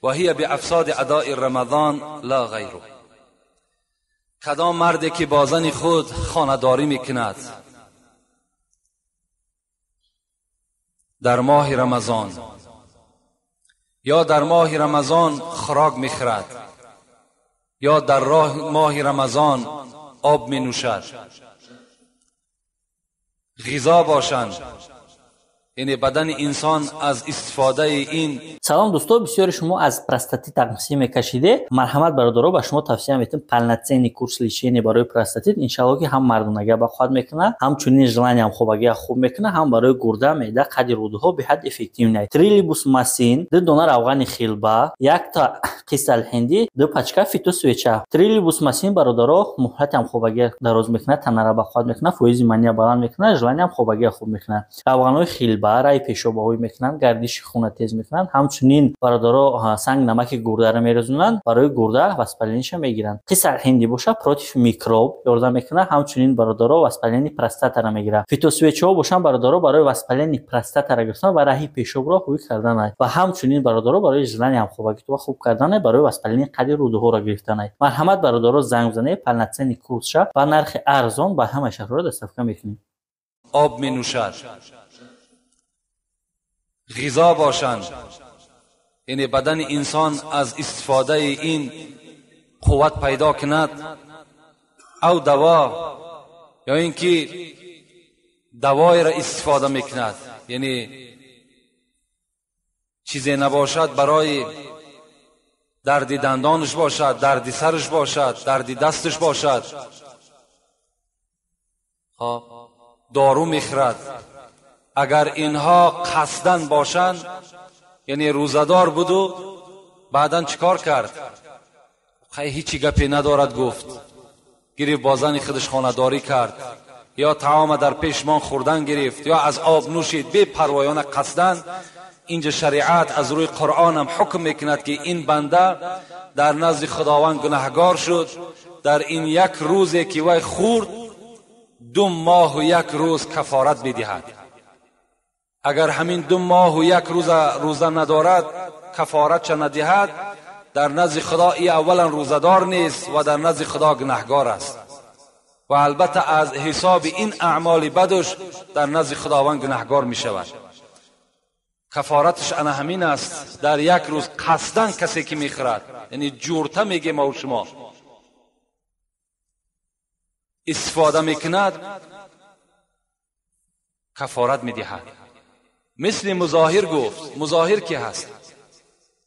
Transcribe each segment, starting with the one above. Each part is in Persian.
و هی بافساد اداء رمضان لا غیره. کدام مردی که با زن خود خانه‌داری میکند در ماه رمضان یا در ماه رمضان خوراک میخورد یا در ماه رمضان آب می نوشد، غذا باشند، یعنی بدن انسان از استفاده این. سلام دوستو، بسیاری شما از پروستاتیت تقمصی میکشیده. مرحمت برادرها، به شما توصیه میتونم полноценный курс лечения برای پروستاتیت. انشالله که هم مردونگی به خود میکنه، همچنین желание هم خوبگی خوب میکنه، هم برای گرده، معده، قد رودها به حد افکتیو نه. تریلیبوس ماسین، دو دونه روغن خیلبا، یک تا قیصل هندی، دو پاچکا فیتو سویچا. تریلیبوس ماسین برادرها مهلت هم خوبگی دراز میکنه، تنه را به خود میکنه، فویز منی بلند میکنه، желание هم خوبگی خوب میکنه. روغنای خیلبا رای پیشابهایی میکنن، گردش خون تیز میکنن، همچنین برادرها سنگ نمک گرده را میرزونن، برای گرده وسپلینش میگیرن. قیصل هندی باشه پروتیف میکروب یارده میکنه، همچنین برادرها وسپلین پروستات را میگیره. فیتوسویچا باشن برادرها برای وسپلین پروستات را گرفتن و راهی پیشاب را خوب کردن و همچنین برادرها برای желание هم خوبگی تو خوب کردن، برای وسپلین قد رودها را گرفتن. مرحمت برادرها زنگ بزنید، полноценный کورس شه با نرخ ارزان با همه شهرها دسترسی میکنید. آب می نوشد، غذا باشند، یعنی بدن انسان از استفاده این قوت پیدا کند، او دوا یا اینکه دوای را استفاده میکند، یعنی چیزی نباشد برای درد دندانش باشد، درد سرش باشد، درد دستش باشد، دارو میخورد. اگر اینها قصدن باشند، یعنی روزدار بود و بعدن چیکار کرد؟ خیلی هیچی گپی ندارد گفت، گرفت بازن خودش خانه‌داری کرد، یا طعام در پیشمان خوردن گرفت، یا از آب نوشید بی پروایانه قصدن. اینجا شریعت از روی قرآن هم حکم میکند که این بنده در نزد خداوند گناهگار شد در این یک روزی که وی خورد 2 ماه و 1 روز کفارت بدهد. اگر همین 2 ماه و 1 روز روزه ندارد، کفارت چه ندهد، در نزد خدا ای اولا روزدار نیست و در نزد خدا گناهگار است و البته از حساب این اعمال بدش در نزد خداوند گناهگار می شود. کفارتش انا همین است، در 1 روز قصدن کسی که می خورد، یعنی جورته میگه ما و شما استفاده میکند، کفارت میدهد. مثل مظاهر گفت. مظاهر کی هست؟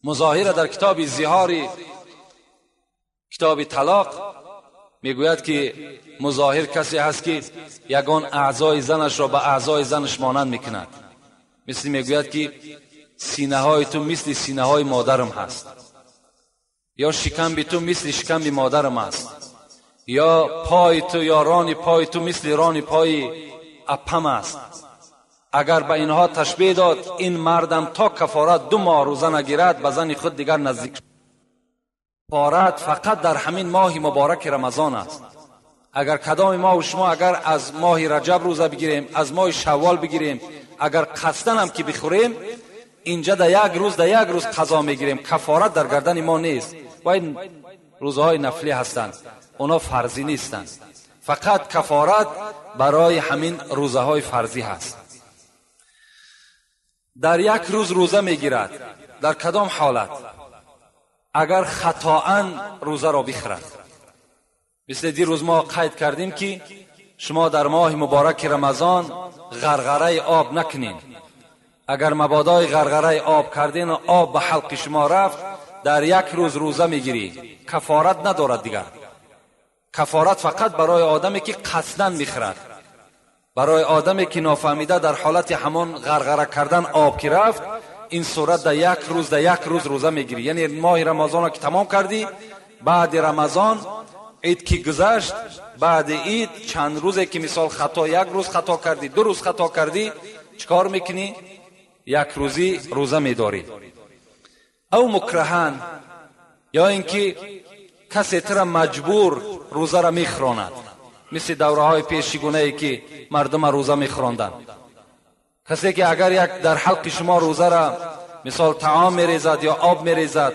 مظاهر در کتاب زهاری، کتاب طلاق میگوید که مظاهر کسی هست که یگان اعضای زنش را به اعضای زنش مانند میکند. مثل میگوید که سینه های تو مثل سینه های مادرم هست، یا شکم تو مثل شکم مادرم هست، یا پای تو یا ران پای تو مثل ران پای اپم است. اگر به اینها تشبیه داد، این مردم تا کفارت 2 ماه روزه نگیرد به زن خود دیگر نزدیک شد. کفارت فقط در همین ماه مبارک رمضان است. اگر کدام ما و شما اگر از ماه رجب روزه بگیریم، از ماه شوال بگیریم، اگر قصدن هم که بخوریم، اینجا در 1 روز قضا میگیریم، کفارت در گردن ما نیست. و این روزهای نفلی هستند، اونا فرضی نیستند. فقط کفارت برای همین روزهای فرضی هست. در 1 روز روزه میگیرد، در کدام حالت؟ اگر خطااً روزه را بخورد. مثل دیروز ما قید کردیم که شما در ماه مبارک رمضان غرغره آب نکنین. اگر مبادای غرغره آب کردین و آب به حلق شما رفت، در 1 روز روزه میگیری، کفارت ندارد دیگر. کفارت فقط برای آدمی که قصداً میخورد، برای آدمی که نافهمیده در حالت همان غرغره کردن آب که رفت، این صورت در 1 روز روزه میگیری. یعنی ماه رمضان را که تمام کردی، بعد رمضان عید که گذشت، بعد عید چند روزه که مثال خطا 1 روز خطا کردی، 2 روز خطا کردی، چکار میکنی؟ 1 روزی روزه میداری. او مکرهن، یا اینکه کسی تر مجبور روزه را میخراند، مثل دوره های پیشگونه ای که مردم روزه میخراندن. کسی که اگر یک در حلق شما روزه را مثال طعام میریزد یا آب میریزد،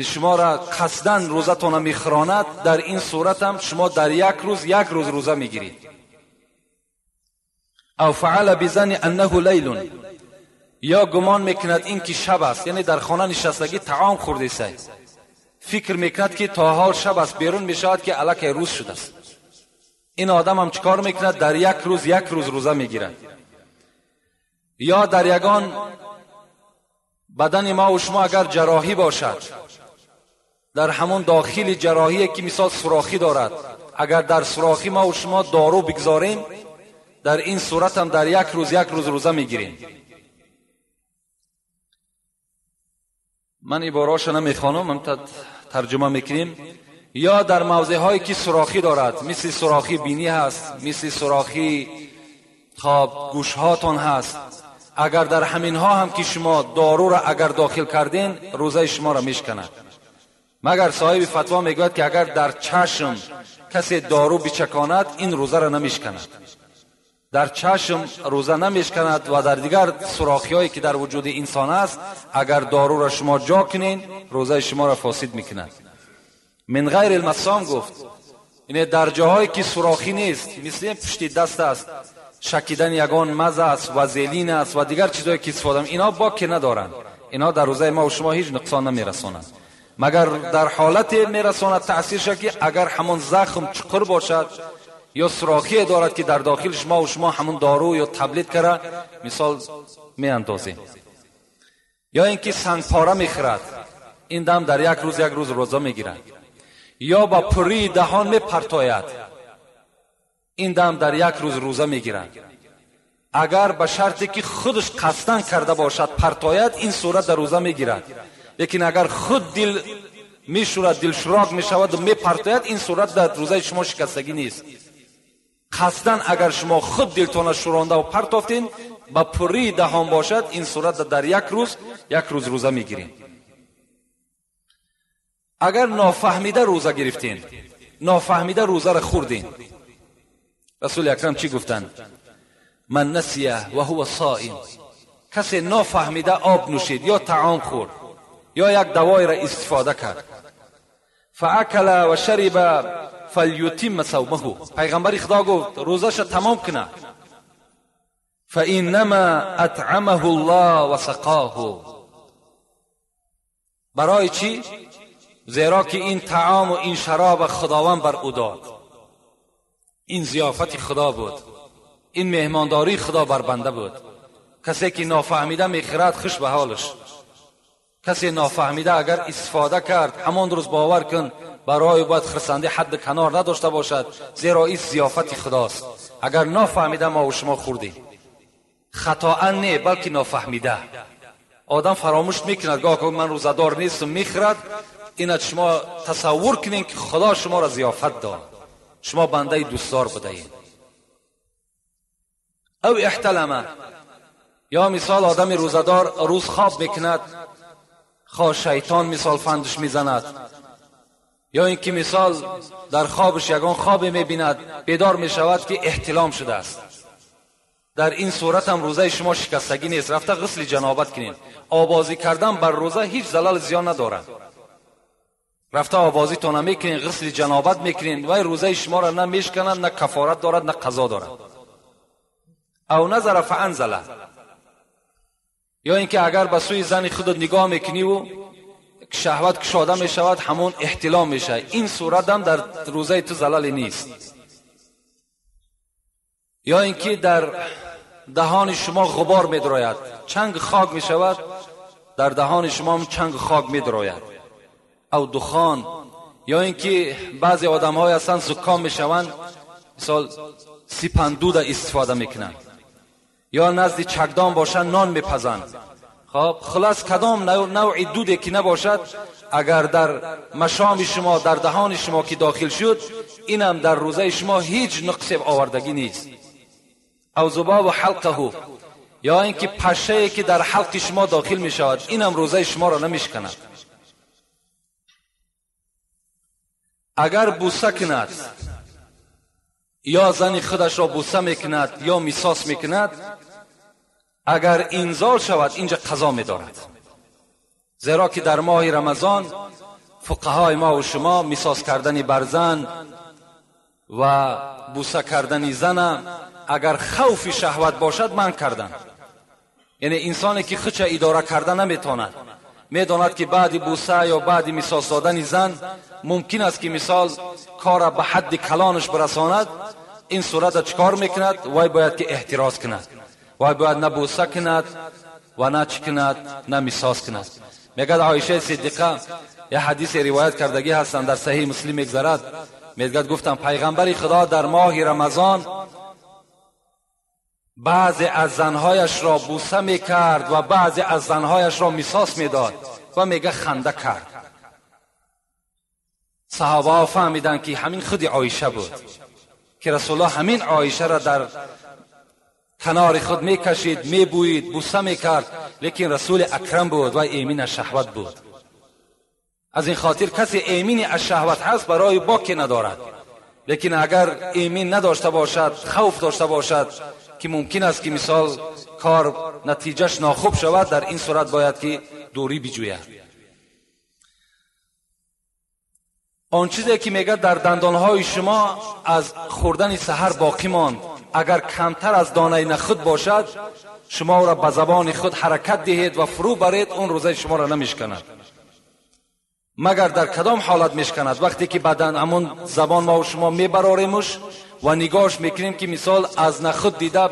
شما را قصداً روزتون میخراند، در این صورت هم شما در یک روز روزه میگیرید. او فعل بظن انه لیل، یا گمان میکند این که شب است، یعنی در خانه نشستگی طعام خورده است، فکر میکند که تا حال شب است، بیرون میشود که الکی روز شده است. این آدم هم چیکار میکند؟ در یک روز روزه میگیرد. یا در یگان بدن ما و شما اگر جراحی باشد، در همون داخل جراحی که مثال سوراخی دارد، اگر در سوراخی ما و شما دارو بگذاریم، در این صورت هم در یک روز روزه میگیریم. من عباره‌اش نمیخوانم، هم ترجمه میکنیم. یا در موضع هایی که سوراخی دارد، مثل سوراخی بینی هست، مثل سوراخی خواب گوش هاتون هست، اگر در همین ها هم که شما دارو را اگر داخل کردین، روزه شما را میشکند. مگر صاحب فتوا میگوید که اگر در چشم کسی دارو بچکاند، این روزه را نمیشکند. در چشم روزه نمیشکند و در دیگر سوراخی هایی که در وجود انسان است، اگر دارو را شما جا کنین، روزه شما را فاسد میکند. من غیر المسام گفت، یعنی در جاهایی که سوراخی نیست، مثل پشت دست است، شکیدن یگان مزه است، وازلین است و دیگر چیزایی که استفاده می، اینا باکی ندارند. اینا در روزه ما و شما هیچ نقصان نمیرسانند، مگر در حالت میرساند تأثیرش که اگر همون زخم چقر باشد یا سوراخی دارد که در داخلش ما و شما همون دارو یا تبلیت کرده مثال می اندازیم. یا اینکه سنگ پاره میخورد، این دم در یک روز روزه میگیرد. یا با پری دهان میپرتاید، این دم در یک روزه میگیرد. اگر به شرطی که خودش قصدن کرده باشد پرتاید، این صورت در روزه میگیرد. لیکن اگر خود دل میشورد، دل شراک میشود و میپرتاید، این صورت در روزه شما شکستگی نیست. قصدن اگر شما خود دلتون شورانده و پرتافتین، با پری دهان باشد، این صورت در یک روز روزه میگیرین. اگر نافهمیده روزه گرفتین، نافهمیده روزه را خوردین، رسول اکرم چی گفتن؟ من نسیه و هو صائم، کسی نافهمیده آب نوشید یا طعام خورد یا یک دوای را استفاده کرد، فاکل و شرب فلیتم صومه، پیغمبر خدا گفت روزش تمام کنه، فانما اطعمه الله و سقاه. برای چی؟ زیرا که این طعام و این شراب خداوند بر او داد، این ضیافت خدا بود، این مهمانداری خدا بر بنده بود. کسی که نافهمیده میخورد خوش به حالش، کسی نافهمیده اگر استفاده کرد همان روز باور کن برای باید خرسنده حد کنار نداشته باشد، زیرا این ضیافت خداست. اگر نافهمیده ما و شما خوردیم، خطاً نه بلکه نافهمیده، آدم فراموش میکند گاه که من روزدار نیستم میخورد، اینت شما تصور کنین که خدا شما را ضیافت داد، شما بنده دوستدار بدهید. او احتلمه، یا مثال آدم روزدار روز خواب میکند، خواه شیطان مثال فندش میزند، یا اینکه مثال در خوابش یگان خواب میبیند، بیدار میشود که احتلام شده است، در این صورت هم روزه شما شکستگی نیست. رفته غسل جنابت کنین. آوازی کردن بر روزه هیچ ضلال زیان نداره. رفته آوازی تو نمیکنین، غسل جنابت میکنین و روزه شما را نه میشکنند، نه کفارت دارد نه قضا دارد. او نظر فانزله، یا اینکه اگر به سوی زن خودت نگاه میکنی و شهوت کشاده میشود، همون احتلام میشه، این صورت هم در روزه تو ضلالی نیست. یا اینکه در دهان شما غبار میدراید، چنگ خاک میشود، در دهان شما هم چنگ خاک میدراید. او دخان، یا اینکه بعضی آدم های اصلا زکام میشوند، مثال سیپندود استفاده میکنند، یا نزد چکدان باشند نان میپزند. خب خلاص کدام نوع دودی که نباشد، اگر در مشام شما در دهان شما که داخل شد، اینم در روزه شما هیچ نقص آوردگی نیست. او ذباب حلقه، یا اینکه پشه که در حلق شما داخل می شود، اینم روزه شما را نمیشکند. اگر بوسه کند، یا زن خودش را بوسه میکند یا میساس میکند، اگر انزال شود اینجا قضا می‌دارد. زیرا که در ماه رمضان فقهای ما و شما میساز کردن برزن و بوسه کردن زن اگر خوف شهوت باشد من کردن. یعنی انسانی که خودش اداره کردن نمیتواند، میداند که بعد بوسه یا بعد میساز دادن زن ممکن است که مثال کار به حد کلانش برساند، این صورت چیکار میکند؟ وای باید که احتراز کند، وای باید نه بوسه کند و نه چی کند، نه میساز کند. میگه عایشه صدیقه یه حدیث روایت کردگی هستند در صحیح مسلم میگذرد، میگه گفتم پیغمبر خدا در ماه رمضان بعضی از زنهایش را بوسه میکرد و بعضی از زنهایش را میساس میداد و میگه خنده کرد. صحابه ها فهمیدن که همین خود عایشه بود که رسول الله همین عایشه را در کنار خود میکشید، میبوید، بوسه میکرد، لیکن رسول اکرم بود و ایمین از شهوت بود. از این خاطر کسی ایمین از شهوت هست برای باکی ندارد. لیکن اگر ایمین نداشته باشد، خوف داشته باشد که ممکن است که مثال کار نتیجهش ناخوب شود، در این صورت باید که دوری بجوید. آن چیزی که میگه در دندانهای شما از خوردن سحر باقی ماند، اگر کمتر از دانه نخود باشد شما او را به زبان خود حرکت دهید و فرو برید، اون روزه شما را نمیشکند. مگر در کدام حالت میشکند؟ وقتی که بدن همون زبان ما و شما میبراریمش و نگاهش میکنیم که مثال از نخود دیده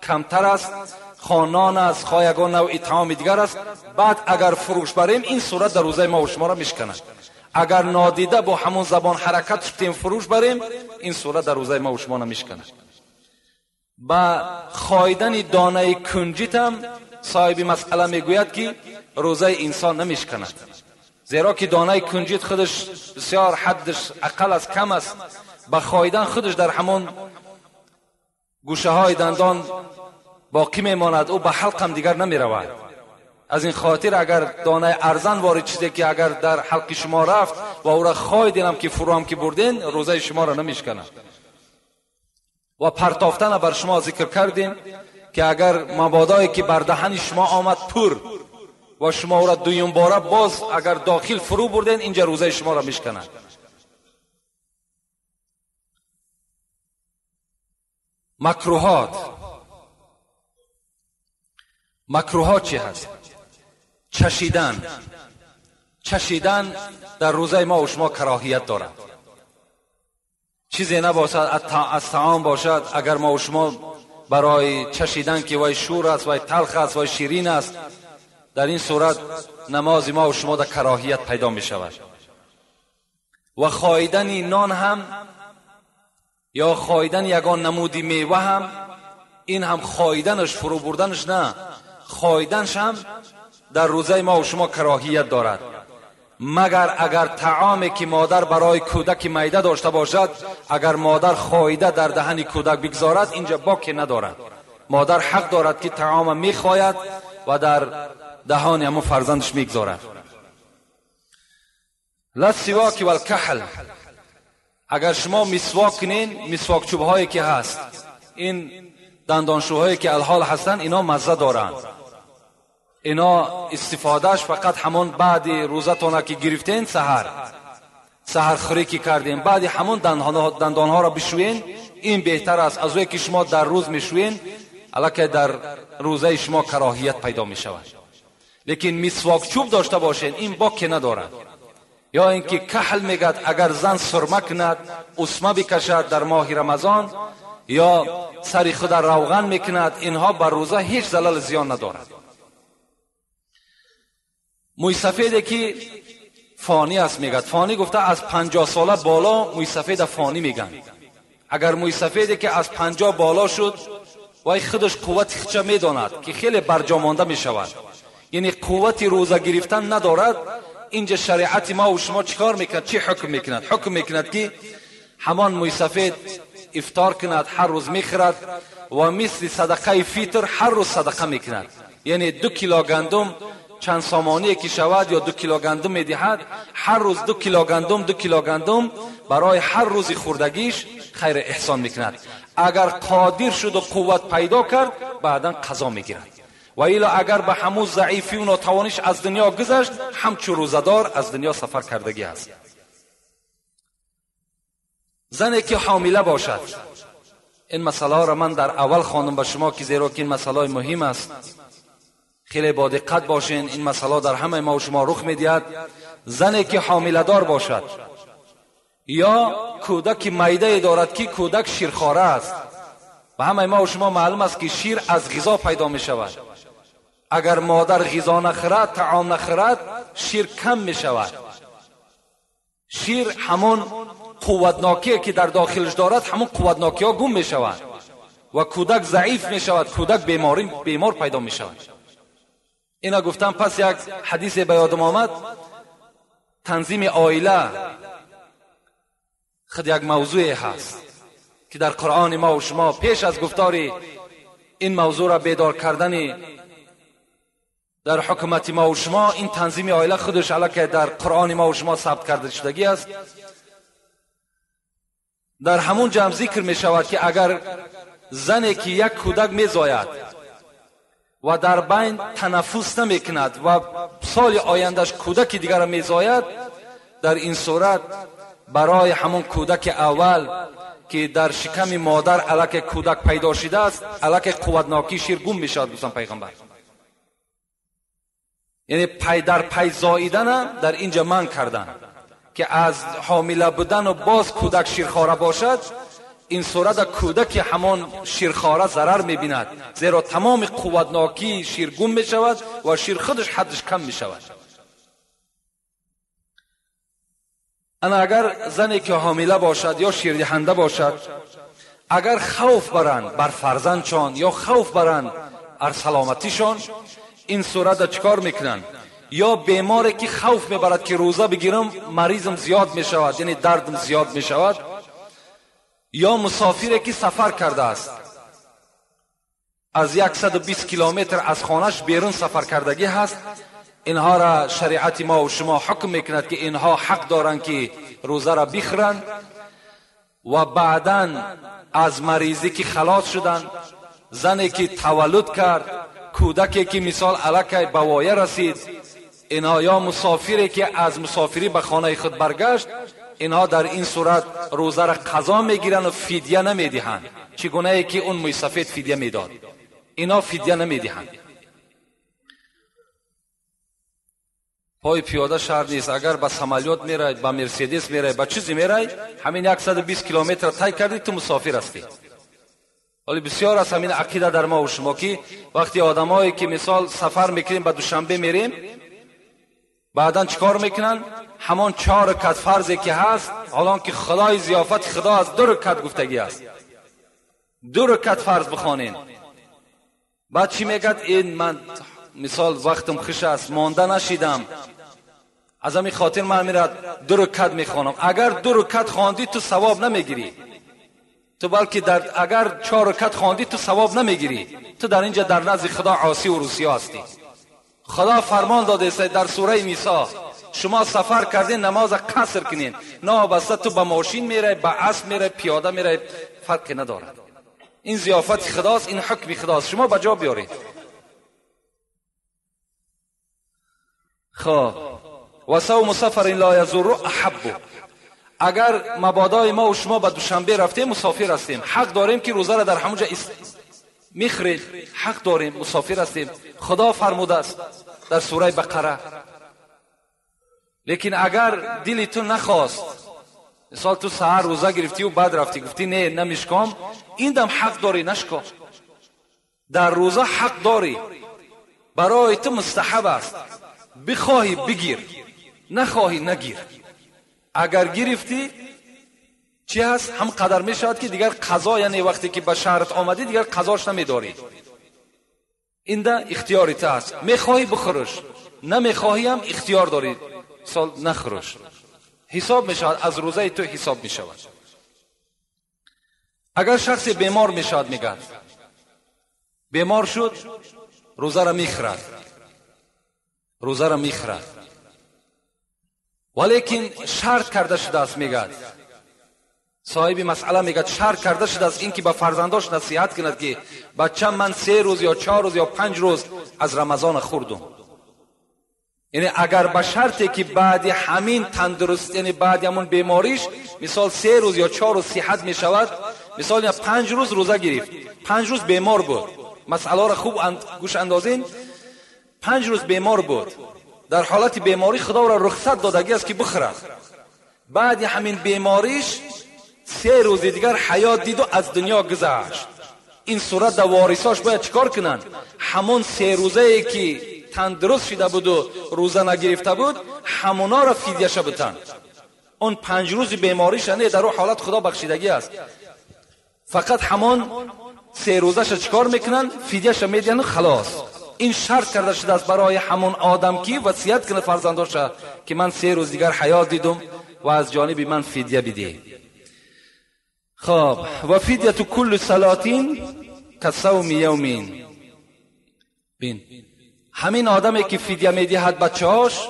کمتر است، خانان است، خایگان نوع اطعام دیگر است، بعد اگر فروش بریم این صورت در روزه ما و شما را میشکند. اگر نادیده با همون زبان حرکت شدیم فروش بریم این صورت در روزه ما و شما نمیشکند. با خایدن دانه کنجیت هم صاحب مسئله میگوید که روزه انسان نمیشکند، زیرا که دانه کنجیت خودش بسیار حدش اقل از کم است، با خایدن خودش در همون گوشه های دندان باقی میماند، او به حلق هم دیگر نمیرود. از این خاطر اگر دانه ارزن وارد شده که اگر در حلق شما رفت و او را خایدین هم که فرو هم که بردین، روزه شما را نمیشکند. و پرتافتن بر شما ذکر کردیم که اگر مبادایی که بر دهن شما آمد پر و شما او را دویم باره باز اگر داخل فرو بردین، اینجا روزه شما را میشکند. مکروهات چی هست؟ چشیدن در روزه ما و شما کراهیت دارد. چیزی نباشد از طعام باشد، اگر ما و شما برای چشیدن که وای شور است، وای تلخ است، وای شیرین است، در این صورت نماز ما و شما در کراهیت پیدا می شود. و خایدن نان هم یا خایدن یگان نمودی میوه هم، این هم خایدنش فرو بردنش نه، خایدنش هم در روزه ما و شما کراهیت دارد. مگر اگر طعامی که مادر برای کودک معده داشته باشد، اگر مادر خایده در دهن کودک بگذارد اینجا باکی ندارد. مادر حق دارد که طعام میخواید و در دهان همون فرزندش میگذارد. لسواک و الکحل، اگر شما مسواک کنین، مسواک چوب هایی که هست، این دندانشوهایی که الحال هستن، اینا مزه دارن، اینا استفادهش فقط همون بعد روزتون که گرفتین سحر خوری که کردین، بعد همون دندان ها را بشوین، این بهتر است از اونی که شما در روز میشوین، البته در روزه شما کراهیت پیدا می شود. لیکن مسواک چوب داشته باشین، این باکی ندارد. یا اینکه کحل میگد اگر زن سرمه کند، اسمه بکشد در ماه رمضان یا سر خود روغن میکند، اینها بر روزه هیچ ضرر زیان ندارد. موی سفیدی که فانی است میگد، فانی گفته از 50 ساله بالا موی سفید فانی میگن. اگر موی سفیدی که از 50 بالا شد وای خودش قوت خچه میداند که خیلی برجامانده میشود، یعنی قوت روزه گرفتن ندارد، اینجا شریعت ما و شما چیکار میکند؟ چی حکم میکند؟ حکم میکند که همان موی سفید افطار کند، هر روز میخورد و مثل صدقه فیتر هر روز صدقه میکند، یعنی 2 کیلو گندم چند سامانی که شود یا 2 کیلو گندم میدهد، هر روز 2 کیلو گندم برای هر روز خوردگیش خیر احسان میکند. اگر قادر شد و قوت پیدا کرد بعدا قضا میگیرد. و الا اگر به همون ضعیفی و ناتوانیش از دنیا گذشت همچون روزدار از دنیا سفر کردگی است. زنی که حامله باشد، این مسئله را من در اول خواندم به شما که زیرا که این مسئله مهم است، خیلی با دقت باشین. این مسئله در همه ما و شما رخ میدهد. زنی که حامله دار باشد یا کودک معده دارد که کودک شیرخواره است، و همه ما و شما معلوم است که شیر از غذا پیدا می شود. اگر مادر غذا نخورد، طعام نخورد، شیر کم می شود. شیر همون قوتناکی که در داخلش دارد، همون قوتناکی ها گم می شود و کودک ضعیف می شود، کودک بیمار پیدا می شود. اینا گفتم. پس یک حدیث به یادم آمد، تنظیم عائله خود یک موضوع هست که در قرآن ما و شما پیش از گفتار این موضوع را بیدار کردن در حکومت ما و شما، این تنظیم عائله خودش علاکه در قرآن ما و شما ثبت کرده شدگی است. در همون جمع ذکر می شود که اگر زنی که یک کودک می زاید و در بین تنفس نمی کند و سال آیندهش کودک دیگر می زاید، در این صورت برای همون کودک اول که در شکم مادر علاکه کودک پیدا شده است، علاکه قوتناکی شیر گم می شود. گفتم پیغمبر یعنی پی در پی زاییدن در اینجا من کردن که از حامله بودن و باز کودک شیرخواره باشد، این صورت کودک همان شیرخواره ضرر می‌بیند، زیرا تمام قوتناکی شیر گم می‌شود و شیر خودش حدش کم می‌شود. انا اگر زنی که حامله باشد یا شیردهنده باشد، اگر خوف برند بر فرزندشان یا خوف برند بر سلامتیشان، این صورت چیکار میکنن؟ یا بیماری که خوف میبرد که روزه بگیرم مریضم زیاد میشود، یعنی دردم زیاد میشود، یا مسافری که سفر کرده است، از 120 کیلومتر از خانهش بیرون سفر کردگی هست، اینها را شریعت ما و شما حکم میکند که اینها حق دارند که روزه را بخورند و بعداً از مریضی که خلاص شدند، زنی که تولد کرد، کودکی که مثال علاکه بوایه رسید، اینها یا مسافری که از مسافری به خانه خود برگشت، اینها در این صورت روزه را قضا میگیرن و فدیه نمیدهند. چگونه ای که اون موی سفید فدیه میداد، اینا فدیه نمیدهند. پای پیاده شهر نیست، اگر به سمالیات میره، به مرسیدس میره، به چیزی میره، همین 120 کیلومتر طی کردی تو مسافر هستی. ولی بسیار از همین عقیده در ما و شما که وقتی آدمایی که مثال سفر میکنیم به دوشنبه میریم، بعدن چیکار میکنن؟ همان 4 رکعت فرضی که هست، حالان که خدای ضیافت خدا از 2 رکعت گفتگی است، 2 رکعت فرض بخوانین. بعد چی میگد؟ این من مثال وقتم خوش است، مانده نشیدم، از همین خاطر من میرد 2 رکعت میخوانم. اگر 2 رکعت خواندی تو ثواب نمیگیری، تو بلکه اگر 4 رکعت خواندی تو ثواب نمیگیری، تو در اینجا در نزد خدا عاصی و روسیا هستی. خدا فرمان داده است در سوره نیسا، شما سفر کردین نماز قصر کنین، نابسته تو به ماشین میره، به اسب میره، پیاده میره، فرقی ندارد. این ضیافت خداست، این حکم خداست، شما به جا بیارید. خب و صوم سفر لا یضر احب، اگر مبادای ما و شما به دوشنبه رفتیم مسافر هستیم، حق داریم که روزه را در همونجا میخوریم، حق داریم، مسافر هستیم، خدا فرموده است در سوره بقره. لیکن اگر دلی تو نخواست، مثال تو سحر روزه گرفتی و بعد رفتی گفتی نه نمیشکام، این دم حق داری نشکام. در روزه حق داری، برای تو مستحب است، بخواهی بگیر، نخواهی نگیر. اگر گرفتی چی هست؟ هم قدر می شود که دیگر قضا، یعنی وقتی که به شهرت آمدی دیگر قضاش نمیداری. این ده اختیاری تو است، میخواهی بخورش، نمیخواهی هم اختیار داری سال نخورش. حساب می شود، از روزه تو حساب می شود. اگر شخص بیمار می شود، میگن بیمار شد، روزه را میخورد، روزه را میخورد، ولیکن شرط کرده شده است، میگه صاحب مسئله میگه شرط کرده شده است این که به فرزنداش نصیحت کند که بچه من 3 روز یا 4 روز یا 5 روز از رمضان خوردم. یعنی اگر به شرطی که بعد همین تندرست، یعنی بعد همون بیماریش مثال 3 روز یا 4 روز صحت می شود، مثال 5 روز روزه گرفت، 5 روز بیمار بود، مسئله را خوب گوش اندازین، 5 روز بیمار بود، در حالت بیماری خدا را رخصت دادگی است که بخورد، بعد همین بیماریش 3 روز دیگر حیات دید و از دنیا گذشت. این صورت در وارثاش باید چیکار کنن؟ همون 3 روزه ای که تندرست شده بود و روزه نگرفته بود همونا را فدیه شه بتن. اون 5 روز بیماریش نه در اون حالت خدا بخشیدگی است، فقط همون 3 روزش چیکار میکنن؟ فدیه شه میدن خلاص. این شرط کرده شده است برای همون آدم که وصیت کنه فرزنداش که من 3 روز دیگر حیات دیدم و از جانب من فدیه بده. خب و فدیه کل صلاتین کصوم یومین. بین همین آدمی که فدیه میدهد بچه‌هاش،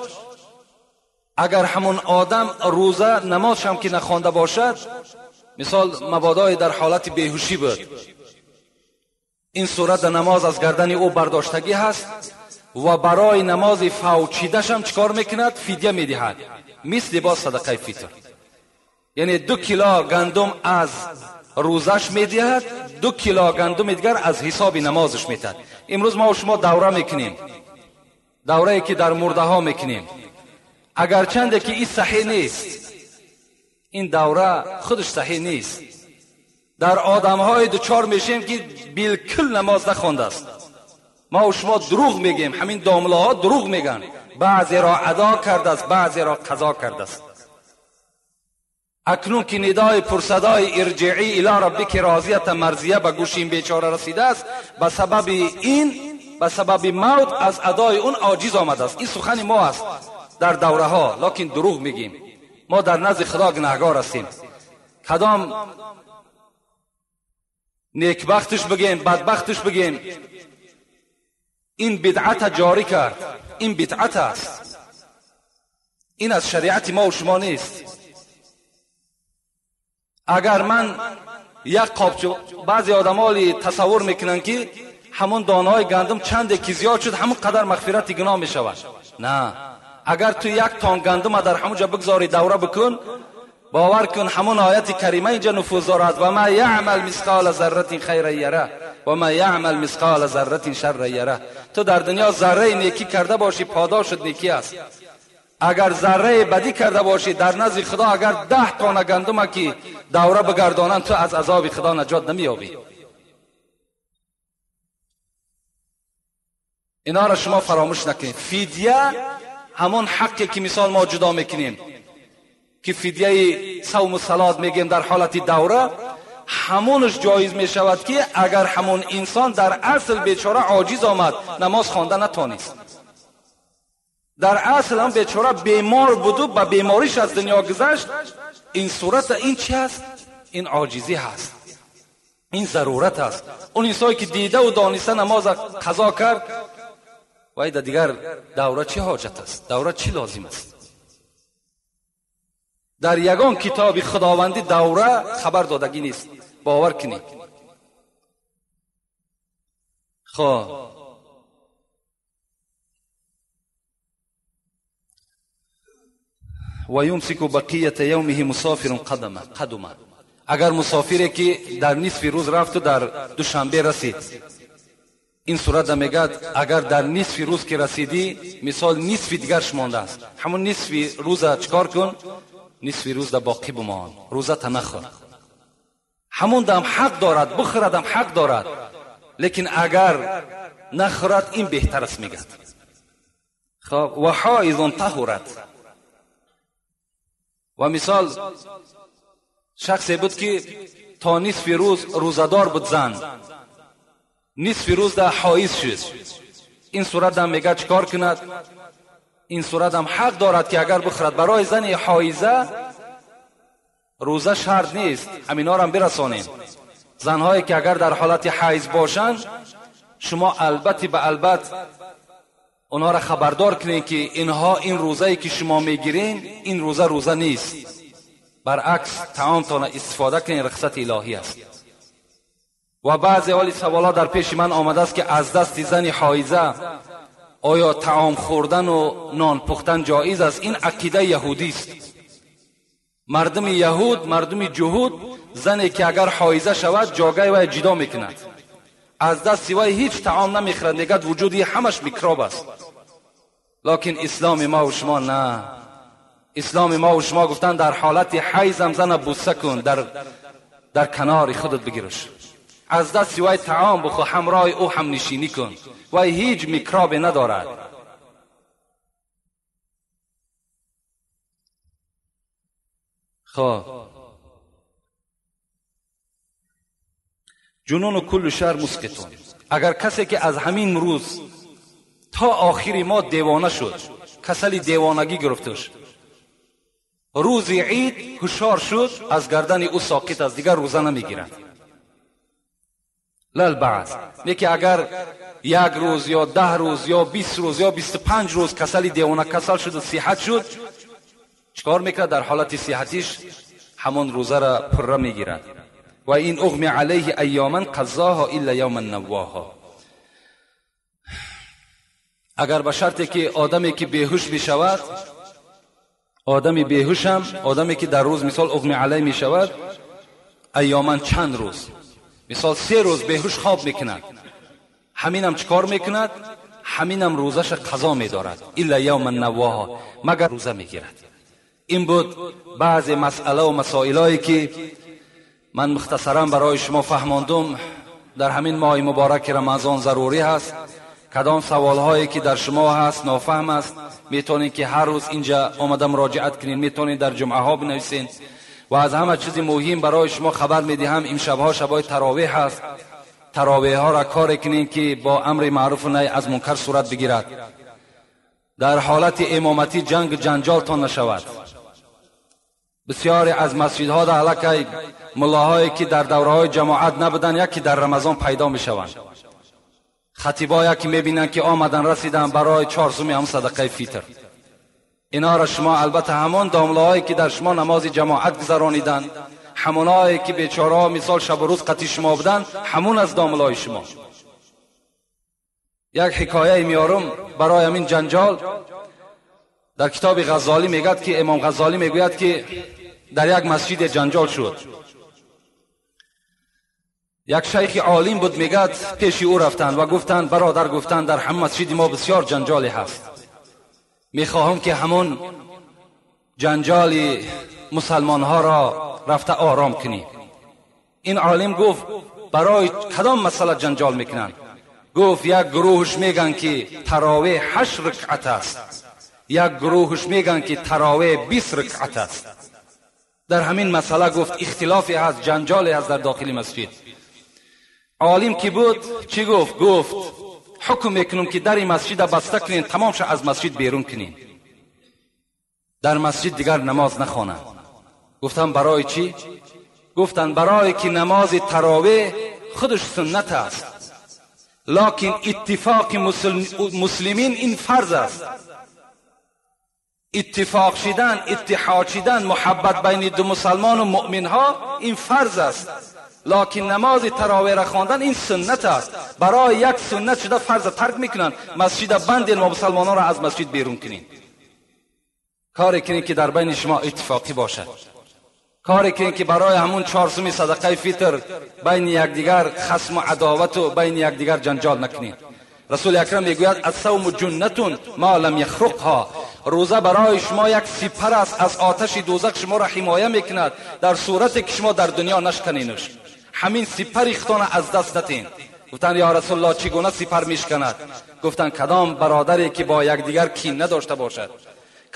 اگر همون آدم روزه نمازش هم که نخوانده باشد، مثال مبادا در حالت بیهوشی بود، این صورت نماز از گردن او برداشتگی هست و برای نماز فوچیدش هم چکار میکند؟ فدیه میدهد، مثل با صدقه فطر. یعنی 2 کیلو گندم از روزش میدهد، 2 کیلو گندم دیگر از حساب نمازش میدهد. امروز ما و شما دوره میکنیم، دوره‌ای که در مرده ها میکنیم، اگر چنده که این صحیح نیست، این دوره خودش صحیح نیست. در آدم های دوچار میشیم که بالکل نماز نخوانده است. ما و شما دروغ میگیم، همین دامله ها دروغ میگن، بعضی را ادا کرده است، بعضی را قضا کرده است. اکنون که ندای پرصدای ارجعی الی ربک راضیه مرضیه به گوش این بیچاره رسیده است، به سبب این، به سبب موت از ادای اون عاجز آمده است. این سخن ما است در دوره ها، لکن دروغ میگیم. ما در نزد خدا گناهکار هستیم. کدام نیکبختش بگیم، بدبختش بگیم، این بدعت جاری کرد، این بدعت است، این از شریعت ما و شما نیست. اگر من یک قابچه، بعضی آدم‌ها تصور میکنن که همون دانه‌های گندم چند که زیاد شد همون قدر مغفرت گناه میشود. نه، اگر تو 1 تن گندم در همونجا بگذاری دوره بکن، باور کن همون آیت کریمه اینجا نفوذ دارد: و ما یعمل مثقال ذره خیر یره و ما یعمل مثقال ذره شر یره. تو در دنیا ذره نیکی کرده باشی پاداشت نیکی است، اگر ذره بدی کرده باشی در نزد خدا اگر 10 تن گندم که دوره بگردانن تو از عذاب خدا نجات نمییابی. اینا را شما فراموش نکنید. فدیه همون حقی که مثال ما جدا میکنیم که فدیه صوم و صلات میگیم در حالت دوره، همونش جایز میشود که اگر همون انسان در اصل بیچاره عاجز آمد، نماز خوانده نتونست، در اصل هم بیچاره بیمار بود و با بیماریش از دنیا گذشت، این صورت این چی است؟ این عاجزی هست، این ضرورت است. اون انسانی که دیده و دانسته نماز قضا کرد، وای دیگر دوره چی حاجت است؟ دوره چی لازم است؟ در یگان کتاب خداوندی دوره خبر دادگی نیست، باور کنید. خب و یمسک بقیت یومه مسافر قدما. اگر مسافری که در نصف روز رفت و در دوشنبه رسید، این صورت میگه اگر در نصف روز که رسیدی، مثال نصف دیگرش مانده است، همون نصف روز چکار کن؟ نصف روز در باقی بمان، روزت نخور. همون دم حق دارد، بخورد هم حق دارد، لیکن اگر نخورد این بهتر است میگه. خب و حائض طهرت. و مثال شخصی بود که تا نصف روز روزدار بود، زن نصف روز در حائض شد، این صورت هم میگه چکار کند؟ این صورت هم حق دارد که اگر بخورد. برای زن حائضه روزه شرط نیست، همینا رو هم برسانیم. زنهایی که اگر در حالت حیض باشند، شما البته به البته اونها را خبردار کنین که اینها این روزه‌ای که شما میگیرین این روزه نیست. برعکس طعامتان استفاده کنین، رخصت الهی است. و بعضی حالی سوالات در پیش من آمده است که از دست زن حایضه آیا طعام خوردن و نان پختن جایز است؟ این عقیده یهودی است. مردم یهود، مردم جهود، زنی که اگر حایضه شود جاگه و جدا میکند، از دست سوای هیچ طعام نمیخورد، میگد وجودی همش میکروب است. لکن اسلام ما و شما نه. اسلام ما و شما گفتن در حالت حیض هم زن بوسه کن، در کنار خودت بگیرش، از دست سوای طعام بخو، همراه او هم نشینی کن و هیچ میکروب ندارد. خب جنون کل شهر مسقطون. اگر کسی که از همین روز تا آخری ما دیوانه شد، کسل دیوانگی گرفتش، روز عید هوشیار شد، از گردن او ساقط است، دیگر روزه نمیگیرد. للبعض میگه اگر یک روز یا 10 روز یا 20 روز یا 25 روز کسل دیوانه کسل شد و صحت شد، چکار میکنه؟ در حالت صحتیش همون روزه را پره میگیرد. و این اغمی علیه ایاما قضاها الا یوما نواها. اگر به شرطی که آدمی که بیهوش بشود، آدمی بیهوش هم، آدمی که در روز مثال اغمی علیه میشود، ایاما چند روز، مثال 3 روز بیهوش خواب میکند، همینم چکار میکند؟ همینم روزش قضا میدارد. الا یوما نواها، مگر روزه میگیرد. این بود بعض مسئله و مسائلی که من مختصرا برای شما فهماندم. در همین ماه مبارک رمضان ضروری هست کدام سوالهایی که در شما هست نافهم است، میتونید که هر روز اینجا آمده مراجعت کنین، میتونید در جمعه ها بنویسین. و از همه چیز مهم برای شما خبر میدهم، این شبها شبای تراویح هست. تراویح ها را کار کنین که با امر معروف و نهی از منکر صورت بگیرد. در حالت امامتی جنگ جنجال تا نشود. بسیاری از مسجدها در علاقه ملاهایی که در دوره‌های جماعت نبودن، یکی در رمضان پیدا میشوند. خطیبا یکی میبینن که آمدن رسیدن برای 4 هم صدقه فیتر. اینا را شما البته همون داملهایی که در شما نماز جماعت گذرانیدن، همونایی که بیچاره‌ها مثال شب و روز قطعی شما بودن، همون از داملهای شما. یک حکایه میارم برای همین جنجال. در کتاب غزالی میگد که امام غزالی میگوید که در یک مسجد جنجال شد. یک شیخ عالم بود، میگد پیش او رفتن و گفتن برادر، گفتن در هم مسجد ما بسیار جنجالی هست، میخواهم که همون جنجال مسلمان ها را رفته آرام کنی. این عالم گفت برای کدام مسئله جنجال میکنن؟ گفت یک گروهش میگن که تراویح 8 رکعت است، یک گروهش میگن که تراویح 20 رکعت است. در همین مسئله گفت اختلافی هست، جنجالی هست در داخل مسجد. عالم کی بود چی گفت؟ گفت حکم میکنم که در این مسجد بسته کنین، تمام شد از مسجد بیرون کنین، در مسجد دیگر نماز نخوانن. گفتم برای چی؟ گفتن برای که نماز تراویح خودش سنت است، لکن اتفاق مسلمین این فرض است. اتفاق شدن، اتحاد شدن، محبت بین دو مسلمان و مؤمن ها این فرض است، لکن نماز تراویح را خواندن این سنت است. برای یک سنت شده فرض ترک میکنن، مسجد بندین و مسلمانان را از مسجد بیرون کنین. کاری کنین که در بین شما اتفاقی باشد، کاری کنین که برای همون 4 صدقه فطر بین یکدیگر خصم و عداوت و بین یکدیگر جنجال نکنین. رسول اکرم میگوید الصوم جنة ما لم یخرقها، روزه برای شما یک سپر است از آتش دوزخ، شما را حمایه میکند در صورتی که شما در دنیا نشکنینش. همین سپر اختان از دست ندین. گفتن یا رسول الله چگونه سپر میشکند؟ گفتن کدام برادری که با یکدیگر کین نداشته باشد،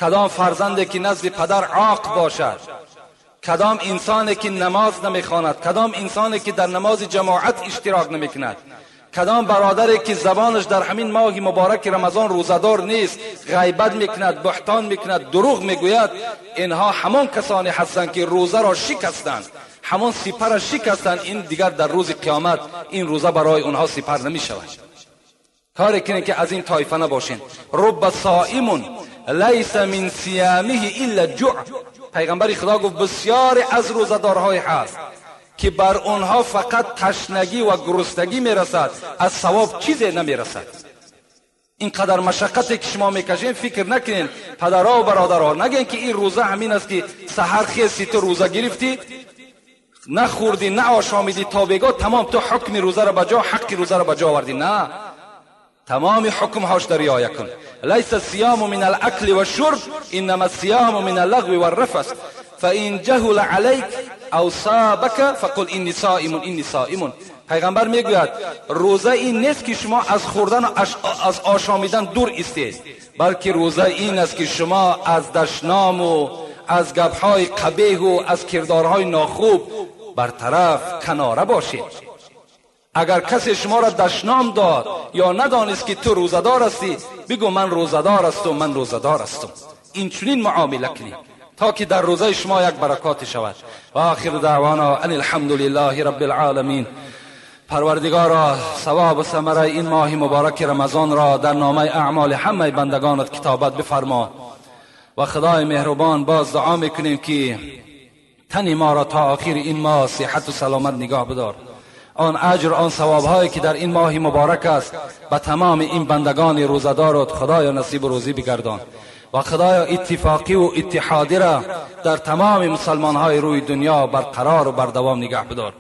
کدام فرزندی که نزد پدر عاق باشد، کدام انسانی که نماز نمیخواند، کدام انسانی که در نماز جماعت اشتراک نمیکند، کدام برادری که زبانش در همین ماه مبارک رمضان روزدار نیست، غیبت میکند، بهتان میکند، دروغ میگوید، اینها همان کسانی هستند که روزه را شکستند، همان سپر را شکستند. این دیگر در روز قیامت این روزه برای اونها سپر نمیشود. کاری کنید که از این طایفه نباشین. رب صائم لیس من صیامه الا جوع، پیغمبر خدا گفت بسیاری از روزدارهای هست که بر اونها فقط تشنگی و گرسنگی میرسد، از ثواب چیزی نمیرسد. اینقدر مشقتی که شما میکشین فکر نکنین پدرها و برادرها، نگین که این روزه همین است که سحر خیستی تو روزه گرفتی نخوردی نه آشامیدی تا بگاه تمام تو حکم روزه را بجا، حق روزه را بجا آوردی. نه، تمام حکم هاش در رعایت کن. لیس الصیام من الاکل والشرب انما الصیام من اللغو والرفث فان جهل عليك او صابك فقل اني صائم اني صائم. پیغمبر میگوید روزه این نیست که شما از خوردن و از آشامیدن دور استید، بلکه روزه این است که شما از دشنام و از گپ‌های قبیح و از کردارهای ناخوب برطرف کناره باشید. اگر کسی شما را دشنام داد یا ندانست که تو روزدار هستی، بگو من روزدار هستم، من روزدار هستم. این چنین معامله کنید تا که در روزه شما یک برکات شود. و آخر دعوانا ان الحمد لله رب العالمین. پروردگارا ثواب و ثمره این ماه مبارک رمضان را در نامه اعمال همه بندگانت کتابت بفرما. و خدای مهربان باز دعا میکنیم که تن ما را تا آخر این ماه صحت و سلامت نگاه بدار. آن اجر آن ثواب هایی که در این ماه مبارک است به تمام این بندگان روزدارت خدایا نصیب و روزی بگردان. و خدایا اتفاقی و اتحادی را در تمام مسلمان های روی دنیا برقرار و بردوام نگاه بدار.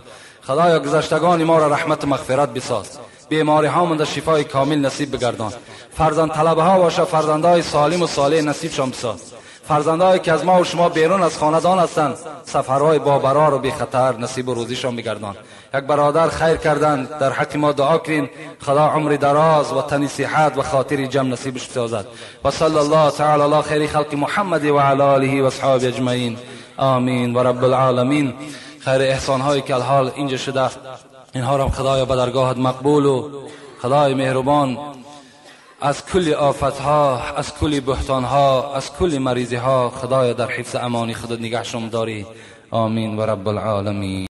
خدایا گذشتگان ما را رحمت و مغفرت بساز، بیماری ها من شفای کامل نصیب بگردان. فرزند طلبه ها باشه، فرزندای سالم و صالح نصیب شان بساز. فرزندایی که از ما و شما بیرون از خاندان هستند سفرهای بابرار و بی خطر نصیب و روزیشان بگردان. یک برادر خیر کردن در حق ما دعا کنین خدا عمر دراز و تن صحت و خاطر جمع نصیبش بسازد. و صلی الله تعالی علی خیر خلق محمد و علی آله و اصحابه اجمعین آمین. و رب العالمین خیر احسان هایی که الحال اینجا شده اینها را خدایا به درگاهت مقبول و خدای مهربان از کل آفت ها، از کل بهتان ها، از کل مریضی ها خدایا در حفظ امانی خودت نگهشون داری. آمین و رب العالمین.